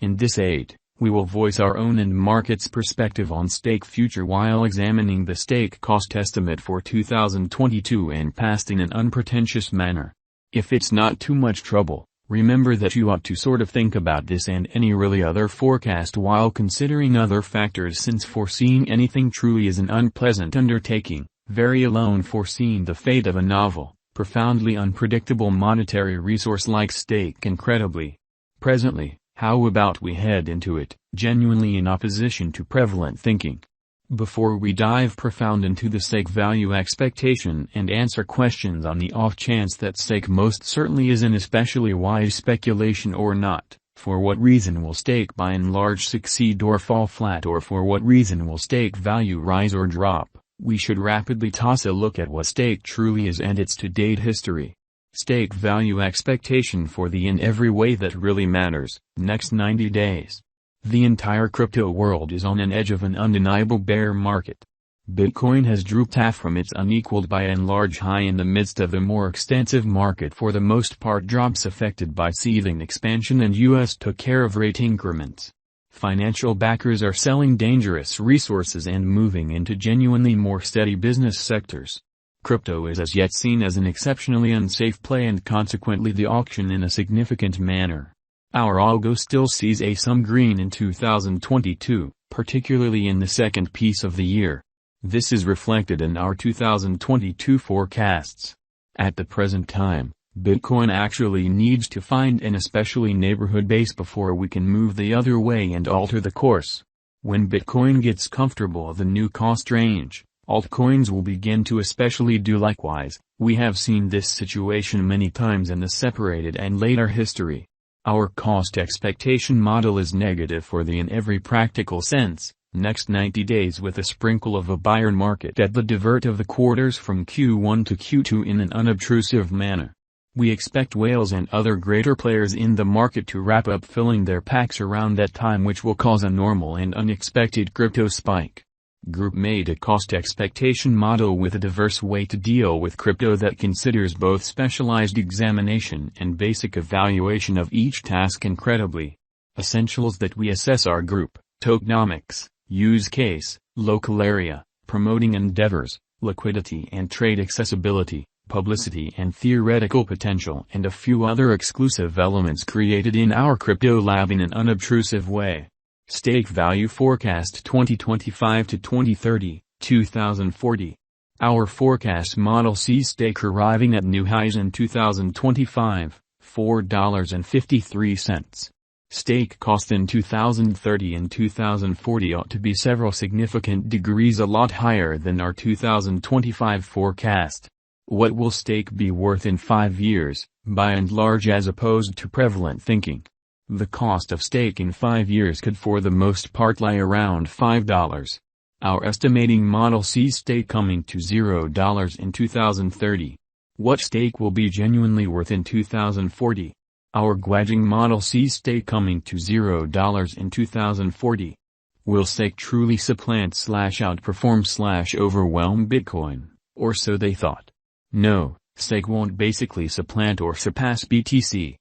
In this aid, we will voice our own and market's perspective on stake future while examining the stake cost estimate for 2022 and past in an unpretentious manner. If it's not too much trouble, remember that you ought to sort of think about this and any really other forecast while considering other factors, since foreseeing anything truly is an unpleasant undertaking, very alone foreseeing the fate of a novel, profoundly unpredictable monetary resource like stake incredibly. Presently, how about we head into it, genuinely in opposition to prevalent thinking? Before we dive profound into the stake value expectation and answer questions on the off chance that stake most certainly is an especially wise speculation or not, for what reason will stake by and large succeed or fall flat, or for what reason will stake value rise or drop, we should rapidly toss a look at what stake truly is and its to-date history. Stake value expectation for the in every way that really matters, next 90 days. The entire crypto world is on an edge of an undeniable bear market. Bitcoin has drooped half from its unequaled by and large high in the midst of the more extensive market for the most part drops affected by seething expansion, and US took care of rate increments. Financial backers are selling dangerous resources and moving into genuinely more steady business sectors. Crypto is as yet seen as an exceptionally unsafe play and consequently the auction in a significant manner. Our algo still sees some green in 2022, particularly in the second piece of the year. This is reflected in our 2022 forecasts. At the present time, Bitcoin actually needs to find an especially neighborhood base before we can move the other way and alter the course. When Bitcoin gets comfortable the new cost range, altcoins will begin to especially do likewise. We have seen this situation many times in the separated and later history. Our cost expectation model is negative for the in every practical sense, next 90 days with a sprinkle of a buyer market at the divert of the quarters from Q1 to Q2 in an unobtrusive manner. We expect whales and other greater players in the market to wrap up filling their packs around that time, which will cause a normal and unexpected crypto spike. Group made a cost expectation model with a diverse way to deal with crypto that considers both specialized examination and basic evaluation of each task incredibly. Essentials that we assess are group, tokenomics, use case, local area, promoting endeavors, liquidity and trade accessibility, publicity and theoretical potential, and a few other exclusive elements created in our crypto lab in an unobtrusive way. Stake Value Forecast 2025 to 2030, 2040. Our forecast model sees stake arriving at new highs in 2025, $4.53. Stake cost in 2030 and 2040 ought to be several significant degrees a lot higher than our 2025 forecast. What will stake be worth in 5 years, by and large, as opposed to prevalent thinking? The cost of stake in 5 years could for the most part lie around $5. Our estimating model sees stake coming to $0 in 2030. What stake will be genuinely worth in 2040? Our Gwaging model sees stake coming to $0 in 2040. Will stake truly supplant/outperform/overwhelm Bitcoin, or so they thought? No, stake won't basically supplant or surpass BTC.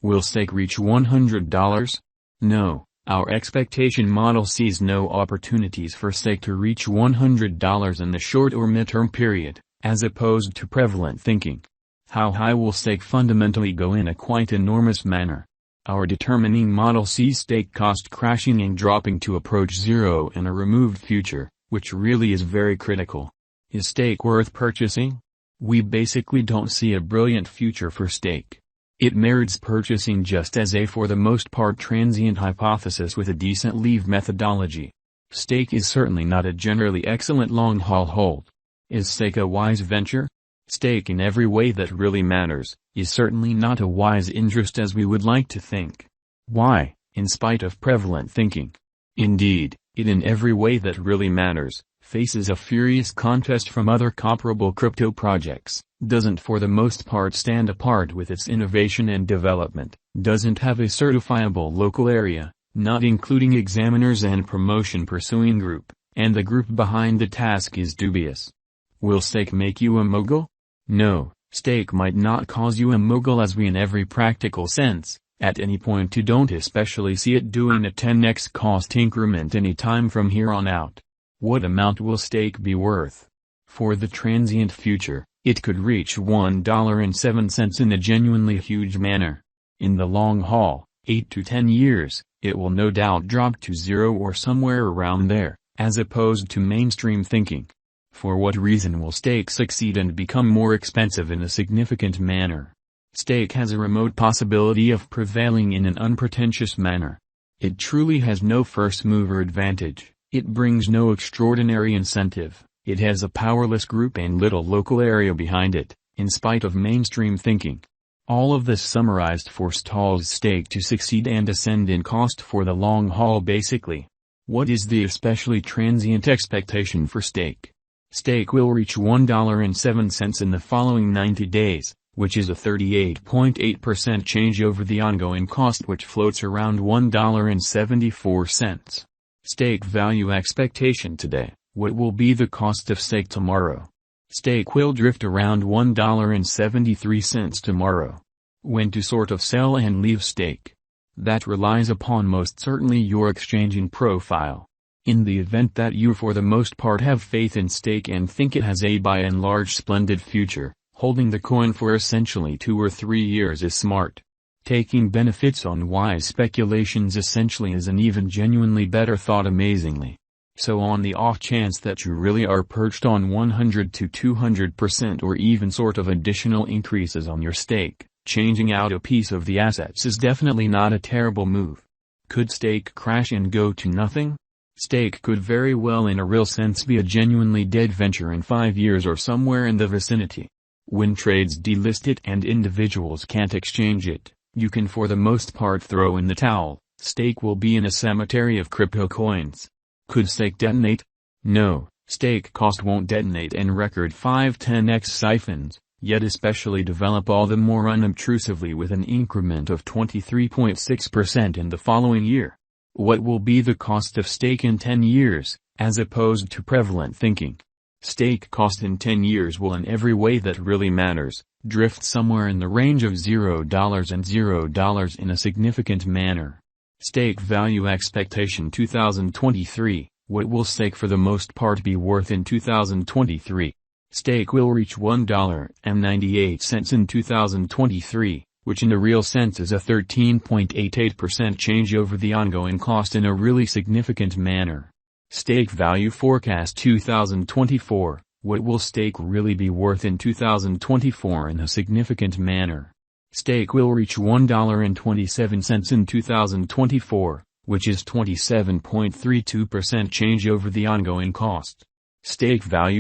Will stake reach $100? No, our expectation model sees no opportunities for stake to reach $100 in the short or midterm period, as opposed to prevalent thinking. How high will stake fundamentally go? In a quite enormous manner. Our determining model sees stake cost crashing and dropping to approach zero in a removed future, which really is very critical. Is stake worth purchasing? We basically don't see a brilliant future for stake. It merits purchasing just as a for the most part transient hypothesis with a decent leave methodology. Stake is certainly not a generally excellent long-haul hold. Is stake a wise venture? Stake in every way that really matters, is certainly not a wise interest as we would like to think. Why, in spite of prevalent thinking? Indeed, it in every way that really matters, faces a furious contest from other comparable crypto projects, doesn't for the most part stand apart with its innovation and development, doesn't have a certifiable local area, not including examiners and promotion pursuing group, and the group behind the task is dubious. Will stake make you a mogul? No, stake might not cause you a mogul as we in every practical sense, At any point you don't especially see it doing a 10x cost increment any time from here on out. What amount will stake be worth? For the transient future, it could reach $1.07 in a genuinely huge manner. In the long haul, 8 to 10 years, it will no doubt drop to zero or somewhere around there, as opposed to mainstream thinking. For what reason will stake succeed and become more expensive in a significant manner? Stake has a remote possibility of prevailing in an unpretentious manner. It truly has no first-mover advantage, it brings no extraordinary incentive, it has a powerless group and little local area behind it, in spite of mainstream thinking. All of this summarized forestalls stake to succeed and ascend in cost for the long haul basically. What is the especially transient expectation for stake? Stake will reach $1.07 in the following 90 days, which is a 38.8% change over the ongoing cost which floats around $1.74. Stake value expectation today, what will be the cost of stake tomorrow? Stake will drift around $1.73 tomorrow. When to sort of sell and leave stake? That relies upon most certainly your exchanging profile. In the event that you for the most part have faith in stake and think it has a by and large splendid future, holding the coin for essentially 2 or 3 years is smart. Taking benefits on wise speculations essentially is an even genuinely better thought amazingly. So on the off chance that you really are perched on 100 to 200% or even sort of additional increases on your stake, changing out a piece of the assets is definitely not a terrible move. Could stake crash and go to nothing? Stake could very well in a real sense be a genuinely dead venture in 5 years or somewhere in the vicinity. When trades delist it and individuals can't exchange it, you can for the most part throw in the towel. Stake will be in a cemetery of crypto coins. Could stake detonate? No, stake cost won't detonate and record 5-10x siphons, yet especially develop all the more unobtrusively with an increment of 23.6% in the following year. What will be the cost of stake in 10 years, as opposed to prevalent thinking? Stake cost in 10 years will in every way that really matters, drift somewhere in the range of $0 and $0 in a significant manner. Stake value expectation 2023, what will stake for the most part be worth in 2023? Stake will reach $1.98 in 2023, which in a real sense is a 13.88% change over the ongoing cost in a really significant manner. Stake value forecast 2024, what will stake really be worth in 2024 in a significant manner? Stake will reach $1.27 in 2024, which is 27.32% change over the ongoing cost. Stake value